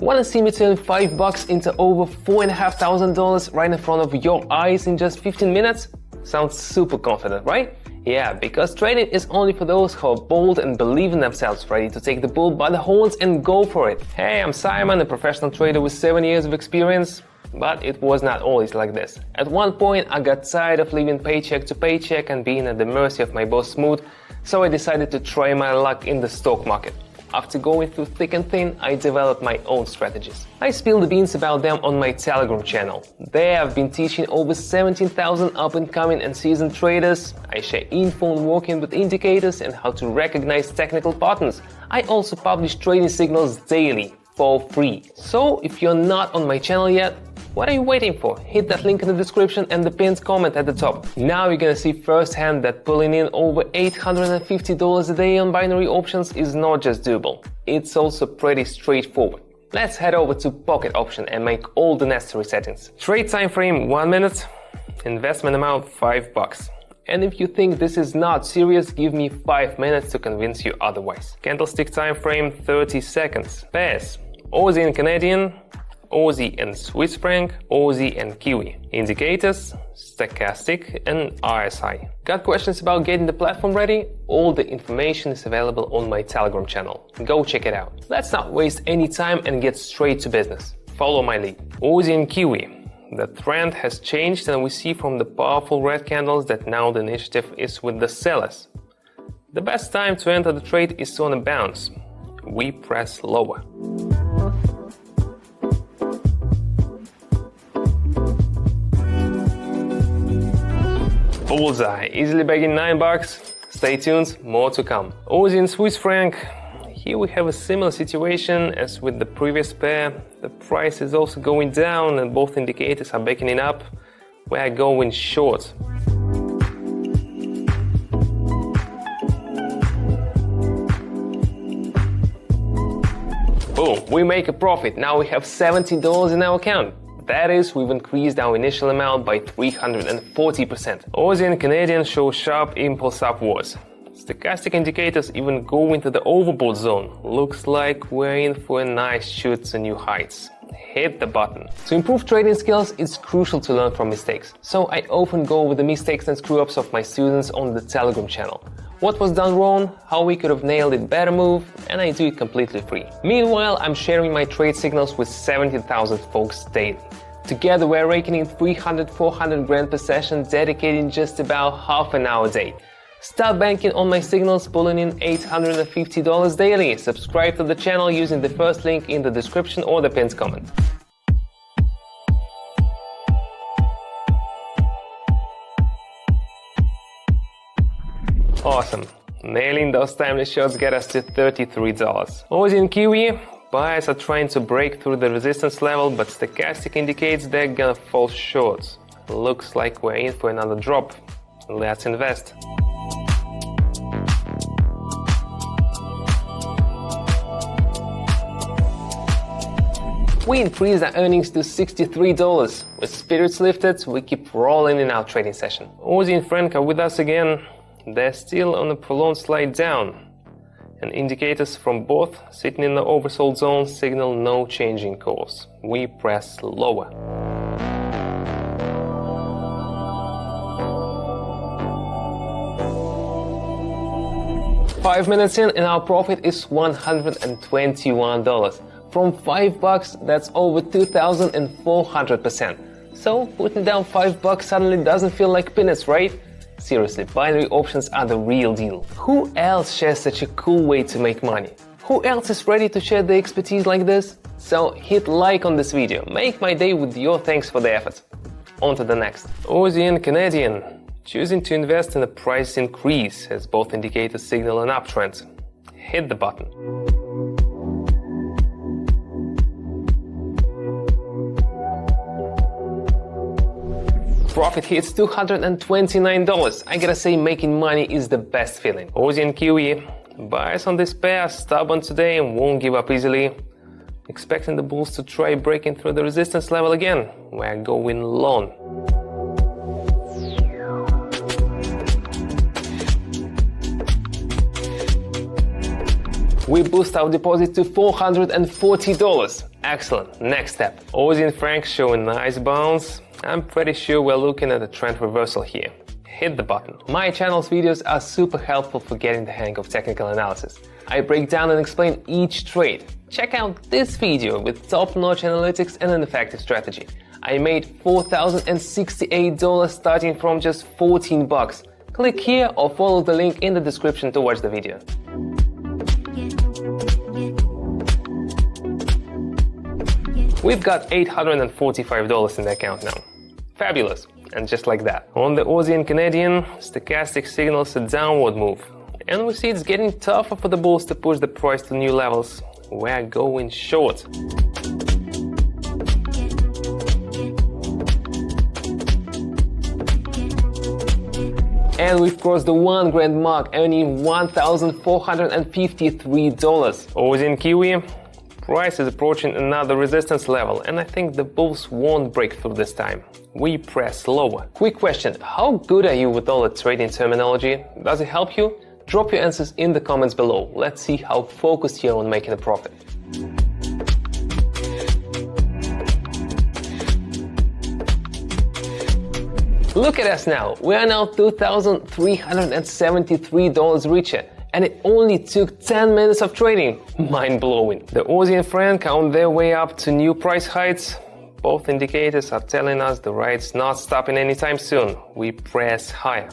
Wanna see me turn $5 into over $4,500 right in front of your eyes in just 15 minutes? Sounds super confident, right? Yeah, because trading is only for those who are bold and believe in themselves, ready to take the bull by the horns and go for it. Hey, I'm Simon, a professional trader with 7 years of experience. But it was not always like this. At one point, I got tired of living paycheck to paycheck and being at the mercy of my boss' mood, so I decided to try my luck in the stock market. After going through thick and thin, I developed my own strategies. I spill the beans about them on my Telegram channel. There I've been teaching over 17,000 up-and-coming and seasoned traders. I share info on working with indicators and how to recognize technical patterns. I also publish trading signals daily for free. So if you're not on my channel yet, what are you waiting for? Hit that link in the description and the pinned comment at the top. Now you're gonna see firsthand that pulling in over $850 a day on binary options is not just doable. It's also pretty straightforward. Let's head over to Pocket Option and make all the necessary settings. Trade time frame 1 minute, investment amount $5. And if you think this is not serious, give me 5 minutes to convince you otherwise. Candlestick time frame 30 seconds. Pairs: Aussie and Canadian, Aussie and Swiss franc, Aussie and Kiwi. Indicators: stochastic and RSI. Got questions about getting the platform ready? All the information is available on my Telegram channel. Go check it out. Let's not waste any time and get straight to business. Follow my lead. Aussie and Kiwi. The trend has changed and we see from the powerful red candles that now the initiative is with the sellers. The best time to enter the trade is on a bounce. We press lower. Bullseye, easily bagging $9. Stay tuned, more to come. Aussie and Swiss franc. Here we have a similar situation as with the previous pair. The price is also going down and both indicators are backing it up. We are going short. Boom, we make a profit. Now we have $70 in our account. That is, we've increased our initial amount by 340%. Aussie and Canadian show sharp impulse upwards. Stochastic indicators even go into the overbought zone. Looks like we're in for a nice shoot to new heights. Hit the button. To improve trading skills, it's crucial to learn from mistakes. So I often go with the mistakes and screw-ups of my students on the Telegram channel. What was done wrong, how we could have nailed it better move, and I do it completely free. Meanwhile, I'm sharing my trade signals with 70,000 folks daily. Together we're raking in 300-400 grand per session, dedicating just about half an hour a day. Start banking on my signals, pulling in $850 daily. Subscribe to the channel using the first link in the description or the pinned comment. Awesome. Nailing those timely shots get us to $33. Aussie and Kiwi. Buyers are trying to break through the resistance level, but stochastic indicates they're gonna fall short. Looks like we're in for another drop. Let's invest. We increased our earnings to $63. With spirits lifted, we keep rolling in our trading session. Aussie and franc are with us again. They're still on a prolonged slide down. And indicators from both sitting in the oversold zone signal no change in course. We press lower. Five minutes in and our profit is $121. From $5, that's over 2,400%. So putting down $5 suddenly doesn't feel like peanuts, right? Seriously, binary options are the real deal. Who else shares such a cool way to make money? Who else is ready to share their expertise like this? So hit like on this video, make my day with your thanks for the effort. On to the next. Aussie and Canadian. Choosing to invest in a price increase as both indicators signal an uptrend. Hit the button. Profit hits $229. I gotta say, making money is the best feeling. Aussie and Kiwi. Buyers on this pair are stubborn today and won't give up easily. Expecting the bulls to try breaking through the resistance level again. We're going long. We boost our deposit to $440. Excellent. Next step. Aussie and Franc show a nice bounce. I'm pretty sure we're looking at a trend reversal here. Hit the button. My channel's videos are super helpful for getting the hang of technical analysis. I break down and explain each trade. Check out this video with top-notch analytics and an effective strategy. I made $4,068 starting from just 14 bucks. Click here or follow the link in the description to watch the video. We've got $845 in the account now. Fabulous. And just like that. On the Aussie and Canadian, stochastic signals a downward move. And we see it's getting tougher for the bulls to push the price to new levels. We're going short. And we've crossed the $1 grand mark, earning $1,453. Aussie and Kiwi, price is approaching another resistance level, and I think the bulls won't break through this time. We press lower. Quick question, how good are you with all the trading terminology? Does it help you? Drop your answers in the comments below. Let's see how focused you're on making a profit. Look at us now. We are now $2,373 richer, and it only took 10 minutes of trading. Mind-blowing. The Aussie and Franc are on their way up to new price heights. Both indicators are telling us the ride's not stopping anytime soon. We press higher.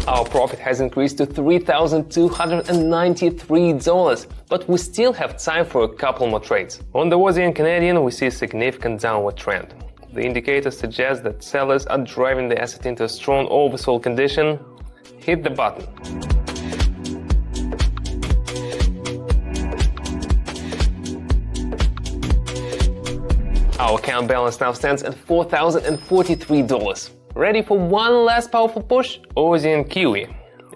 Our profit has increased to $3,293, but we still have time for a couple more trades. On the Aussie and Canadian, we see a significant downward trend. The indicators suggest that sellers are driving the asset into a strong oversold condition. Hit the button. Our account balance now stands at $4,043. Ready for one last powerful push? Aussie and Kiwi.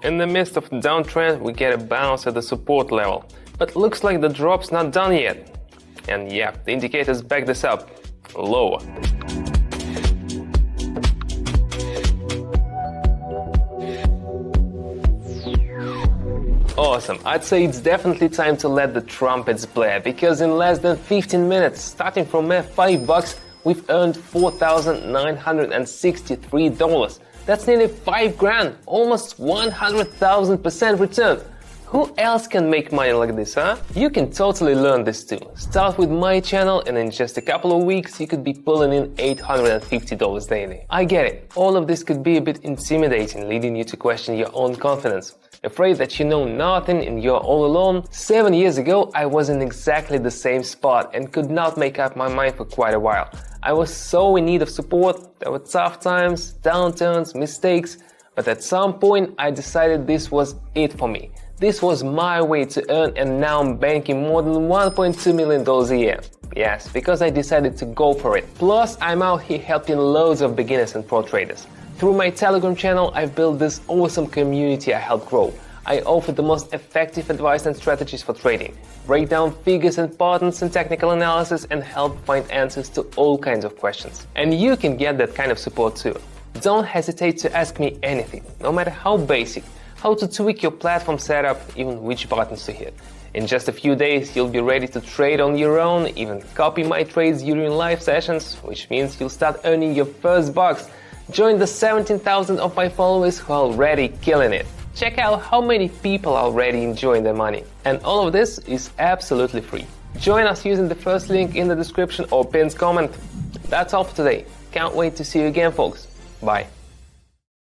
In the midst of the downtrend, we get a bounce at the support level, but looks like the drop's not done yet. And yeah, the indicators back this up. Lower. Awesome. I'd say it's definitely time to let the trumpets blare, because in less than 15 minutes, starting from mere $5, we've earned $4,963. That's nearly 5 grand, almost 100,000% return. Who else can make money like this, huh? You can totally learn this too. Start with my channel and in just a couple of weeks you could be pulling in $850 daily. I get it. All of this could be a bit intimidating, leading you to question your own confidence. Afraid that you know nothing and you're all alone? 7 years ago, I was in exactly the same spot and could not make up my mind for quite a while. I was so in need of support. There were tough times, downturns, mistakes, but at some point I decided this was it for me. This was my way to earn, and now I'm banking more than $1.2 million a year. Yes, because I decided to go for it. Plus, I'm out here helping loads of beginners and pro traders. Through my Telegram channel, I've built this awesome community I help grow. I offer the most effective advice and strategies for trading, break down figures and patterns and technical analysis, and help find answers to all kinds of questions. And you can get that kind of support too. Don't hesitate to ask me anything, no matter how basic, how to tweak your platform setup, even which buttons to hit. In just a few days, you'll be ready to trade on your own, even copy my trades during live sessions, which means you'll start earning your first bucks. Join the 17,000 of my followers who are already killing it. Check out how many people are already enjoying their money. And all of this is absolutely free. Join us using the first link in the description or pinned comment. That's all for today. Can't wait to see you again, folks. Bye.